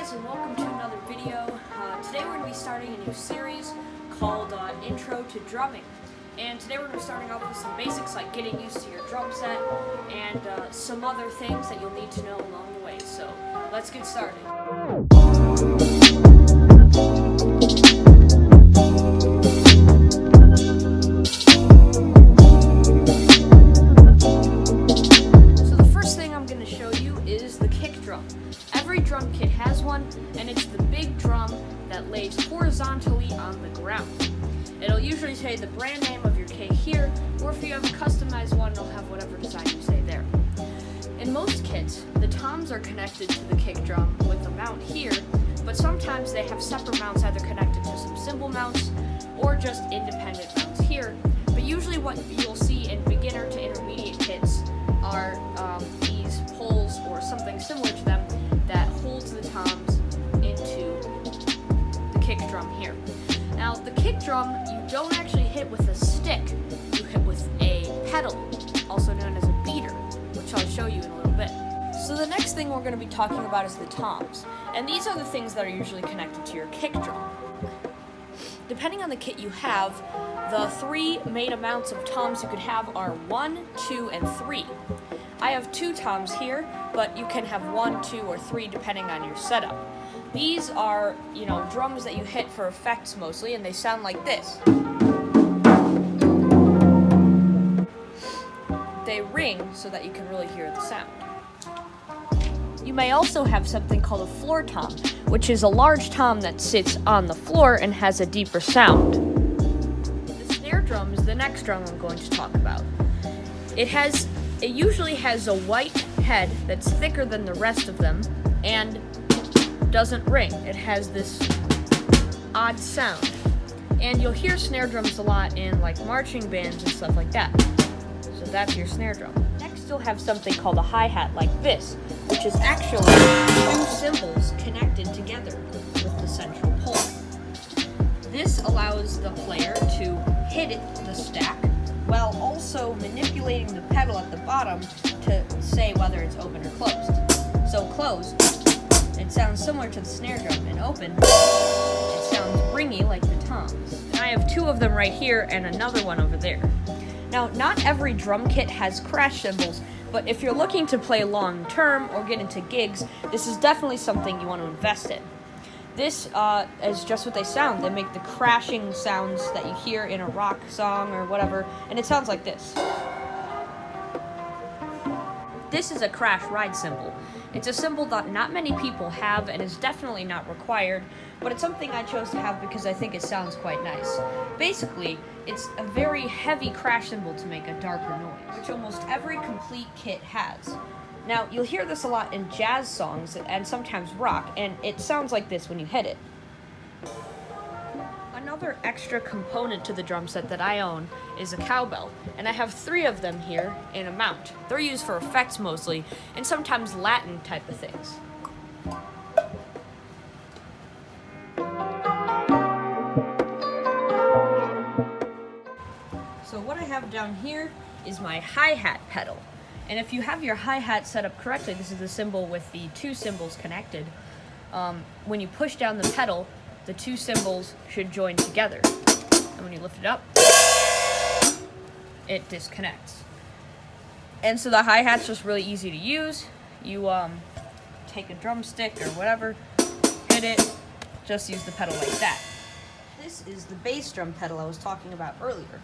guys, and welcome to another video. Today we're going to be starting a new series called Intro to Drumming. And today we're going to be starting off with some basics like getting used to your drum set and some other things that you'll need to know along the way. So let's get started. So the first thing I'm going to show you is the kick drum. Every drum kit has one, and it's the big drum that lays horizontally on the ground. It'll usually say the brand name of your kit here, or if you have a customized one, it'll have whatever design you say there. In most kits, the toms are connected to the kick drum with a mount here, but sometimes they have separate mounts either connected to some cymbal mounts or just independent mounts here. But usually what you'll see in beginner to intermediate kits are these poles or something similar to them that holds the toms into the kick drum here. Now, the kick drum, you don't actually hit with a stick, you hit with a pedal, also known as a beater, which I'll show you in a little bit. So the next thing we're going to be talking about is the toms, and these are the things that are usually connected to your kick drum. Depending on the kit you have, the three main amounts of toms you could have are 1, 2, and 3. I have 2 toms here, but you can have 1, 2, or 3 depending on your setup. These are, drums that you hit for effects mostly, and they sound like this. They ring so that you can really hear the sound. You may also have something called a floor tom, which is a large tom that sits on the floor and has a deeper sound. The snare drum is the next drum I'm going to talk about. It usually has a white head that's thicker than the rest of them and doesn't ring. It has this odd sound. And you'll hear snare drums a lot in like marching bands and stuff like that. So that's your snare drum. Next you'll have something called a hi-hat like this, which is actually 2 cymbals connected together with the central pole. This allows the player to hit the stack while also manipulating the pedal at the bottom to say whether it's open or closed. So closed, it sounds similar to the snare drum, and open, it sounds ringy like the toms. And I have 2 of them right here and another one over there. Now, not every drum kit has crash cymbals, but if you're looking to play long term or get into gigs, this is definitely something you want to invest in. This is just what they sound. They make the crashing sounds that you hear in a rock song or whatever, and it sounds like this. This is a crash ride cymbal. It's a cymbal that not many people have and is definitely not required, but it's something I chose to have because I think it sounds quite nice. Basically, it's a very heavy crash cymbal to make a darker noise, which almost every complete kit has. Now, you'll hear this a lot in jazz songs and sometimes rock, and it sounds like this when you hit it. Another extra component to the drum set that I own is a cowbell, and I have 3 of them here in a mount. They're used for effects mostly, and sometimes Latin type of things. So what I have down here is my hi-hat pedal. And if you have your hi-hat set up correctly, this is the cymbal with the 2 cymbals connected. When you push down the pedal, the 2 cymbals should join together. And when you lift it up, it disconnects. And so the hi-hat's just really easy to use. You take a drumstick or whatever, hit it, just use the pedal like that. This is the bass drum pedal I was talking about earlier.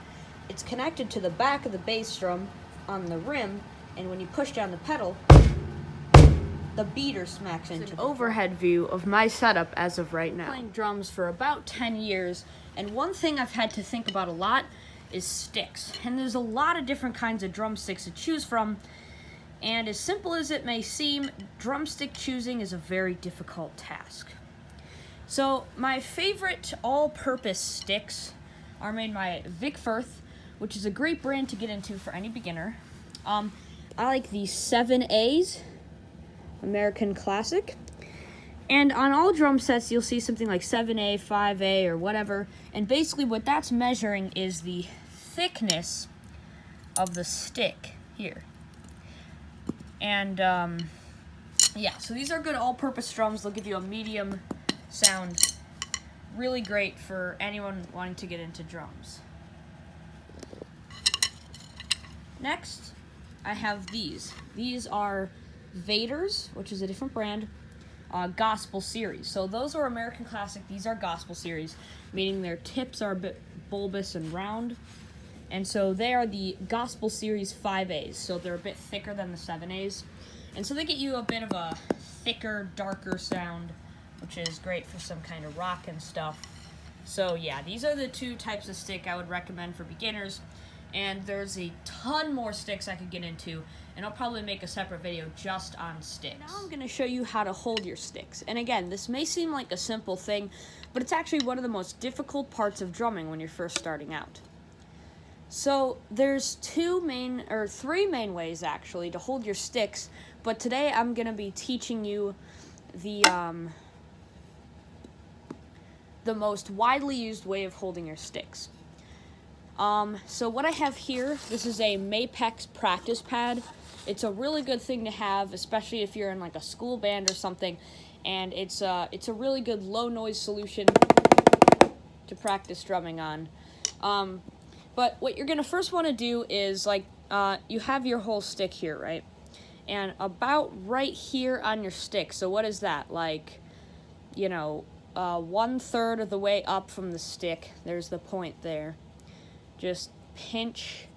It's connected to the back of the bass drum on the rim, and when you push down the pedal, the beater smacks into an overhead view of my setup as of right now. I've been playing drums for about 10 years, and one thing I've had to think about a lot is sticks. And there's a lot of different kinds of drumsticks to choose from, and as simple as it may seem, drumstick choosing is a very difficult task. So my favorite all-purpose sticks are made by Vic Firth, which is a great brand to get into for any beginner. I like the 7As, American Classic. And on all drum sets, you'll see something like 7A, 5A, or whatever. And basically what that's measuring is the thickness of the stick here. And Yeah, so these are good all-purpose drums. They'll give you a medium sound. Really great for anyone wanting to get into drums. Next, I have these. These are Vader's, which is a different brand, Gospel Series. So those are American Classic. These are Gospel Series, meaning their tips are a bit bulbous and round. And so they are the Gospel Series 5As. So they're a bit thicker than the 7As. And so they get you a bit of a thicker, darker sound, which is great for some kind of rock and stuff. So yeah, these are the two types of stick I would recommend for beginners. And there's a ton more sticks I could get into, and I'll probably make a separate video just on sticks. Now I'm going to show you how to hold your sticks. And again, this may seem like a simple thing, but it's actually one of the most difficult parts of drumming when you're first starting out. So there's three main ways actually to hold your sticks, but today I'm going to be teaching you the most widely used way of holding your sticks. So what I have here, this is a Mapex practice pad. It's a really good thing to have, especially if you're in like a school band or something, and it's a really good low noise solution to practice drumming on. But what you're gonna first want to do is you have your whole stick here, right? And about right here on your stick. So what is that? 1/3 of the way up from the stick. There's the point there. Just pinch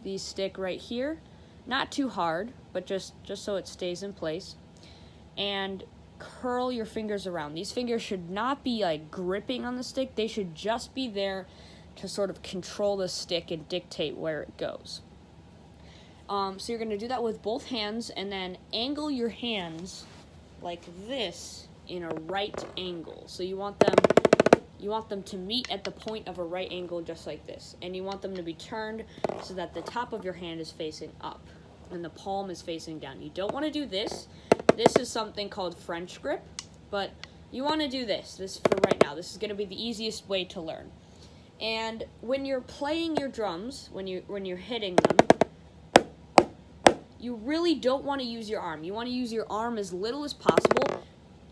the stick right here, not too hard, but just so it stays in place, and curl your fingers around. These fingers should not be like gripping on the stick. They should just be there to sort of control the stick and dictate where it goes. So you're going to do that with both hands, and then angle your hands like this in a right angle. So you want them to meet at the point of a right angle just like this. And you want them to be turned so that the top of your hand is facing up and the palm is facing down. You don't want to do this. This is something called French grip, but you want to do this for right now. This is going to be the easiest way to learn. And when you're playing your drums, when you're hitting them, you really don't want to use your arm. You want to use your arm as little as possible.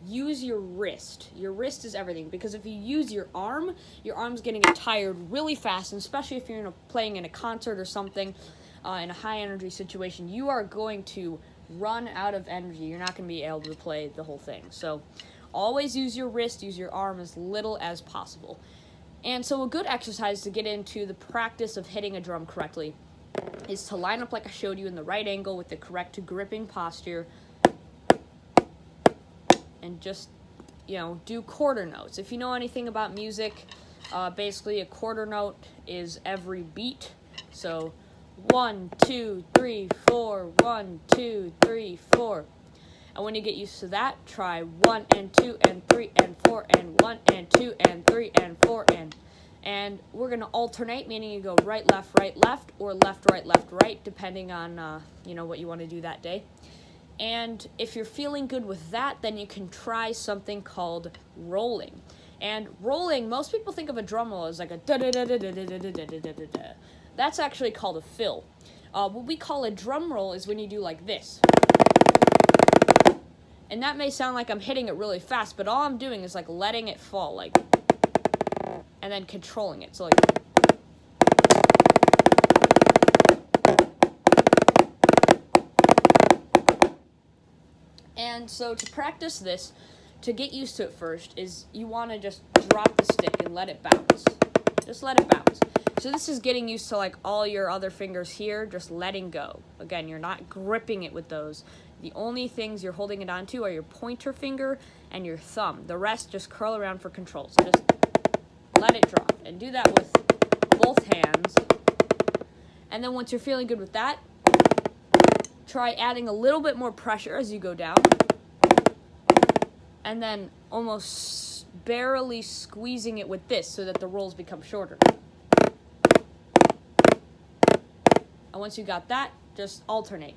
Use your wrist. Your wrist is everything, because if you use your arm's going to get tired really fast, and especially if you're playing in a concert or something, in a high-energy situation, you are going to run out of energy. You're not going to be able to play the whole thing. So always use your wrist, use your arm as little as possible. And so a good exercise to get into the practice of hitting a drum correctly is to line up like I showed you in the right angle with the correct gripping posture, and just, do quarter notes. If you know anything about music, basically a quarter note is every beat. So 1, 2, 3, 4, 1, 2, 3, 4. And when you get used to that, try 1 and 2 and 3 and 4 and 1 and 2 and 3 and 4 and we're going to alternate, meaning you go right, left, or left, right, depending on, what you want to do that day. And if you're feeling good with that, then you can try something called rolling. And rolling, most people think of a drum roll as like a da-da-da-da-da-da-da-da-da-da-da. That's actually called a fill. What we call a drum roll is when you do like this. And that may sound like I'm hitting it really fast, but all I'm doing is like letting it fall, like, and then controlling it. So like, and so to practice this, to get used to it first, is you want to just drop the stick and let it bounce. Just let it bounce. So this is getting used to like all your other fingers here, just letting go. Again, you're not gripping it with those. The only things you're holding it onto are your pointer finger and your thumb. The rest just curl around for control. So just let it drop. And do that with both hands. And then once you're feeling good with that, try adding a little bit more pressure as you go down. And then almost barely squeezing it with this so that the rolls become shorter. And once you got that, just alternate.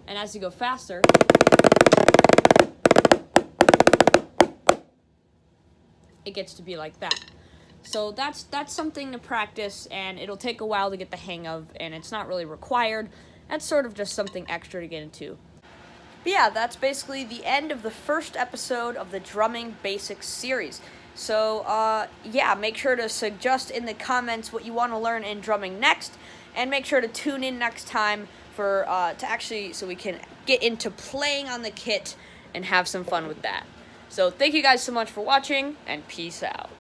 And as you go faster, it gets to be like that. So that's something to practice, and it'll take a while to get the hang of, and it's not really required. That's sort of just something extra to get into. But yeah, that's basically the end of the first episode of the Drumming Basics series. So, yeah, make sure to suggest in the comments what you want to learn in drumming next, and make sure to tune in next time for so we can get into playing on the kit and have some fun with that. So, thank you guys so much for watching, and peace out.